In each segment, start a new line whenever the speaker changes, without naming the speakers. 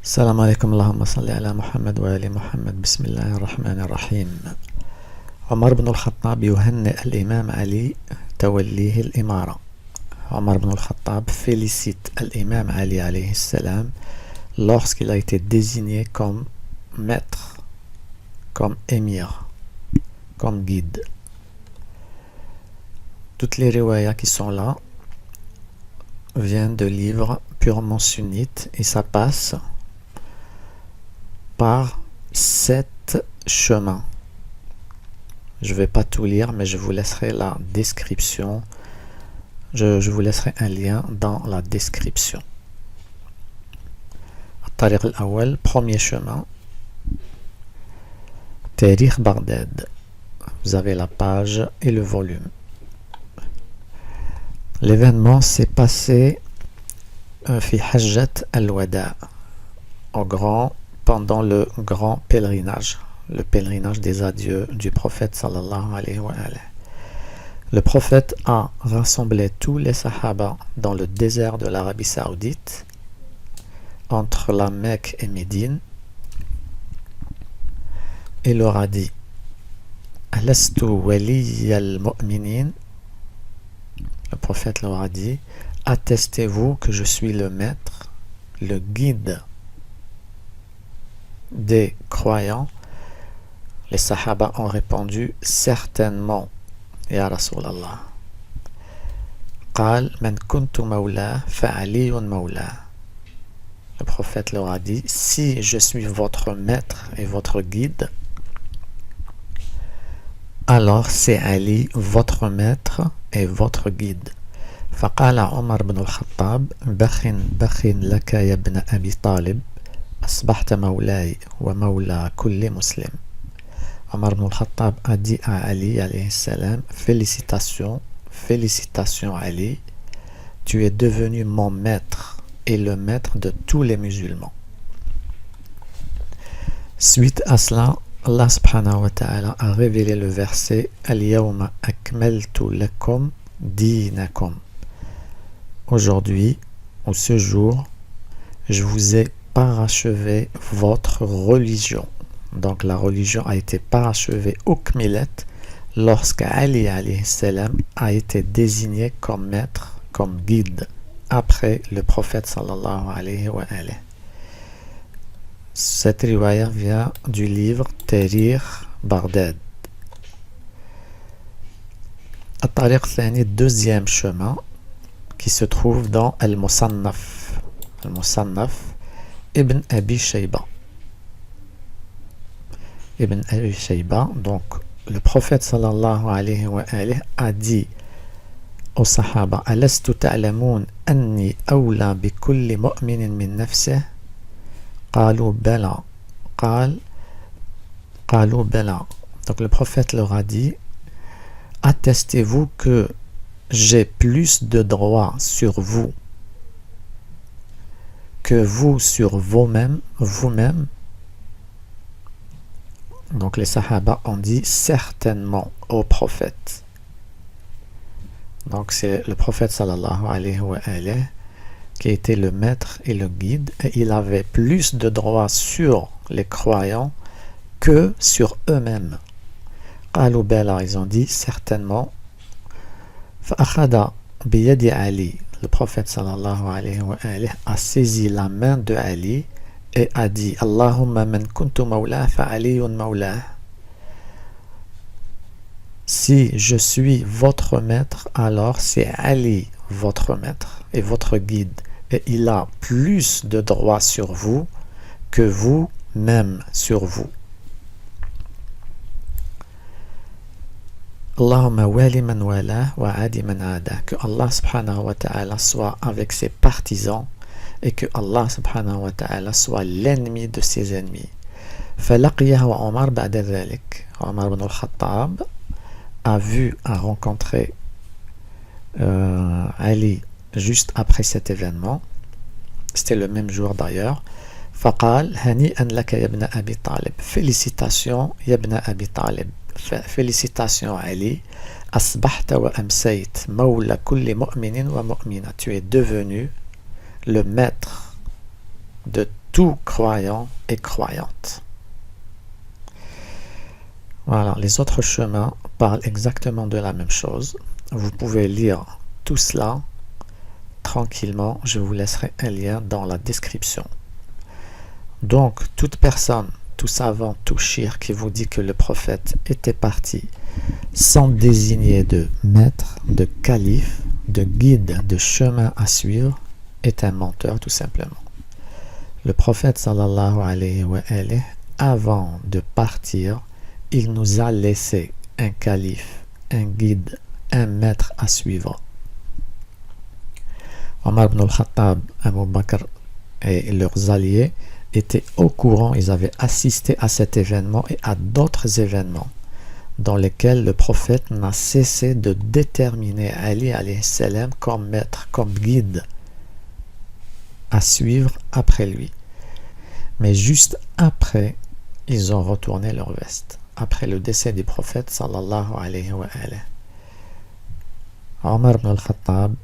السلام عليكم. اللهم صل على محمد وآل محمد. بسم الله الرحمن الرحيم. عمر بن الخطاب يهنئ الإمام علي توليه الإمارة. Omar ibn al-Khattab félicite l'imam Ali alayhi salam lorsqu'il a été désigné comme maître, comme émir, comme guide. Toutes les riwayas qui sont là viennent de livres purement sunnites et ça passe par 7 chemins. Je ne vais pas tout lire, mais je vous laisserai la description. Je vous laisserai un lien dans la description. Tariq al-Awwal, premier chemin. Tarikh Baghdad. Vous avez la page et le volume. L'événement s'est passé fi Hajjat al-Wada, pendant le grand pèlerinage, le pèlerinage des adieux du prophète sallallahu alayhi wa alayhi. Le prophète a rassemblé tous les sahaba dans le désert de l'Arabie Saoudite, entre la Mecque et Médine, et leur a dit: Alastu waliy al-mu'minin. Le prophète leur a dit: attestez-vous que je suis le maître, le guide des croyants. Les sahaba ont répondu: certainement, Ya Rasulallah. قال من كنت مولاه فعلي مولاه. Le prophète leur a dit: si je suis votre maître et votre guide, alors c'est Ali votre maître et votre guide. فقال عمر بن الخطاب بخ لك يا ابن أبي طالب أصبحت مولاي ومولى كل مسلم. Omar ibn al-Khattab a dit à Ali alayhi salam: félicitations, félicitations Ali, tu es devenu mon maître et le maître de tous les musulmans. Suite à cela, Allah subhanahu wa ta'ala a révélé le verset: Al-yawma akmaltu lakum dinakum. Aujourd'hui, ou ce jour, je vous ai parachevé votre religion. Donc la religion a été parachevée au Kmilet lorsque Ali alayhi salam a été désigné comme maître, comme guide après le prophète sallallahu alayhi wa alayhi. Cette riwaya vient du livre Tarikh Baghdad. At-Tariq Thani, deuxième chemin, qui se trouve dans Al-Musannaf. Al-Musannaf Ibn Abi Shayba. Ibn Abi Shayba, donc le prophète sallallahu alayhi wa alayhi a dit aux sahaba: Alastu ta'lamoun anni awla bi kulli mu'minin min nafsih? Qalu bala. Qalu bala. Donc le prophète leur a dit: attestez-vous que j'ai plus de droits sur vous que vous sur vous-même. Donc les sahaba ont dit: certainement au prophète. Donc c'est le prophète sallallahu alayhi wa alayhi qui était le maître et le guide, et il avait plus de droits sur les croyants que sur eux-mêmes. Qalu bala, ils ont dit certainement. Fa'akhada biyadi Ali. Le prophète sallallahu alayhi wa alayhi a saisi la main de Ali et a dit: Allahumma man kuntu mawla fa aliyun mawla. Si je suis votre maître, alors c'est Ali votre maître et votre guide, et il a plus de droits sur vous que vous-même sur vous. Allahumma wali man wala wa adi man ada. Que Allah subhanahu wa ta'ala soit avec ses partisans et que Allah subhanahu wa ta'ala soit l'ennemi de ses ennemis. فلقيه عمر بعد ذلك. Omar ibn al-Khattab a rencontré Ali juste après cet événement. C'était le même jour d'ailleurs. فقال هنيئا لك يا ابن أبي طالب. Félicitations يا ابن أبي طالب. Félicitations Ali. أصبحت وأمسيت مولى كل مؤمن ومؤمنة. Tu es devenu le maître de tout croyant et croyante. Voilà, les autres chemins parlent exactement de la même chose. Vous pouvez lire tout cela tranquillement. Je vous laisserai un lien dans la description. Donc, toute personne, tout savant, tout shir qui vous dit que le prophète était parti sans désigner de maître, de calife, de guide, de chemin à suivre, est un menteur tout simplement. Le prophète sallallahu alayhi wa alayhi, avant de partir, il nous a laissé un calife, un guide, un maître à suivre. Omar ibn al-Khattab, Abu Bakr et leurs alliés étaient au courant, ils avaient assisté à cet événement et à d'autres événements dans lesquels le prophète n'a cessé de déterminer Ali alayhi salam comme maître, comme guide à suivre après lui. Mais juste après, ils ont retourné leur veste. Après le décès du prophète sallallahu alayhi wa alayhi. Omar ibn al-Khattab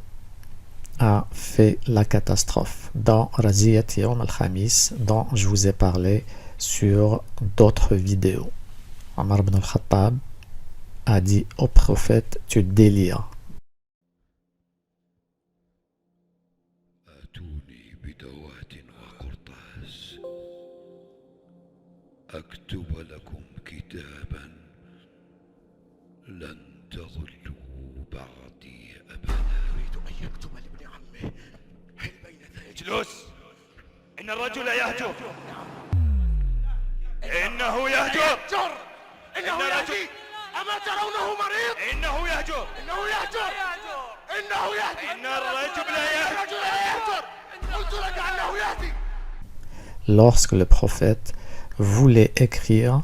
a fait la catastrophe dans Raziyat Yawm al-Khamis, dont je vous ai parlé sur d'autres vidéos. Omar ibn al-Khattab a dit au prophète, tu délires.
أكتب لكم كتابا لن تضلوا بعدي أبدا.
أريد أن يكتب لابن عمه هل بين ذلك.
اجلس. إن الرجل يهجر. إنه يهجر.
إنه يهجر. أما ترونه مريض؟
إنه يهجر.
إنه يهجر. إنه يهجر.
إن الرجل يهجر.
قلت لك أنه يهدي.
Lorsque le prophète voulait écrire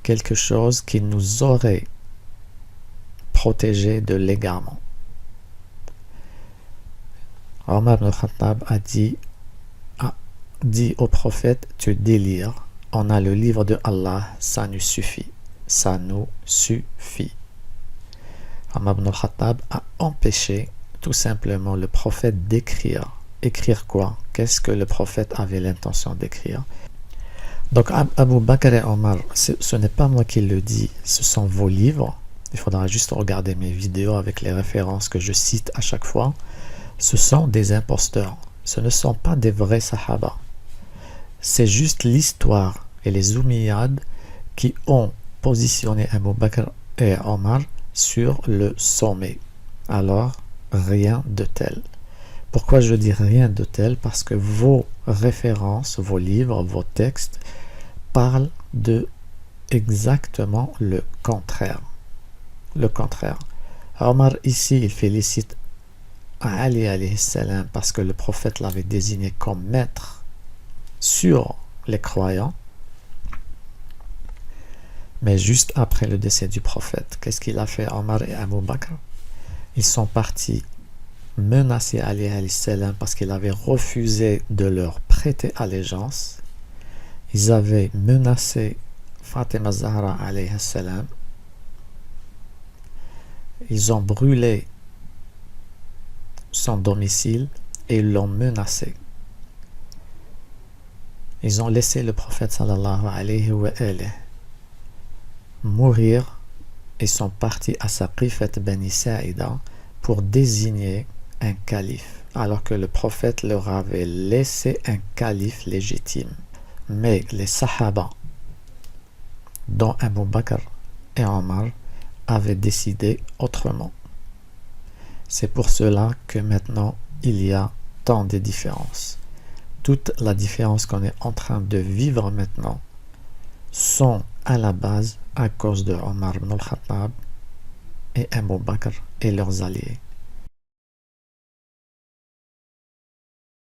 quelque chose qui nous aurait protégés de l'égarement. Omar ibn Khattab a dit au prophète, tu délires, on a le livre de Allah, ça nous suffit. Ça nous suffit. Omar ibn Khattab a empêché tout simplement le prophète d'écrire. Écrire quoi? Qu'est-ce que le prophète avait l'intention d'écrire? Donc Abu Bakr et Omar, ce n'est pas moi qui le dis, ce sont vos livres. Il faudra juste regarder mes vidéos avec les références que je cite à chaque fois. Ce sont des imposteurs, ce ne sont pas des vrais sahaba. C'est juste l'histoire et les Umayyads qui ont positionné Abu Bakr et Omar sur le sommet. Alors, rien de tel. Pourquoi je dis rien de tel? Parce que vos références, vos livres, vos textes parlent de exactement le contraire. Le contraire. Omar ici, il félicite Ali alayhi salam parce que le prophète l'avait désigné comme maître sur les croyants. Mais juste après le décès du prophète, qu'est-ce qu'il a fait Omar et Abu Bakr? Ils sont partis menacer Ali alayhi salam parce qu'il avait refusé de leur prêter allégeance. Ils avaient menacé Fatima Zahra alayhi salam. Ils ont brûlé son domicile et l'ont menacé. Ils ont laissé le prophète sallallahu alayhi wa alayhi mourir et sont partis à Saqifat Bani Sa'ida pour désigner un calife, alors que le prophète leur avait laissé un calife légitime. Mais les sahaba, dont Abu Bakr et Omar, avaient décidé autrement. C'est pour cela que maintenant il y a tant de différences. Toute la différence qu'on est en train de vivre maintenant sont à la base à cause de Omar ibn al-Khattab et Abu Bakr et leurs alliés.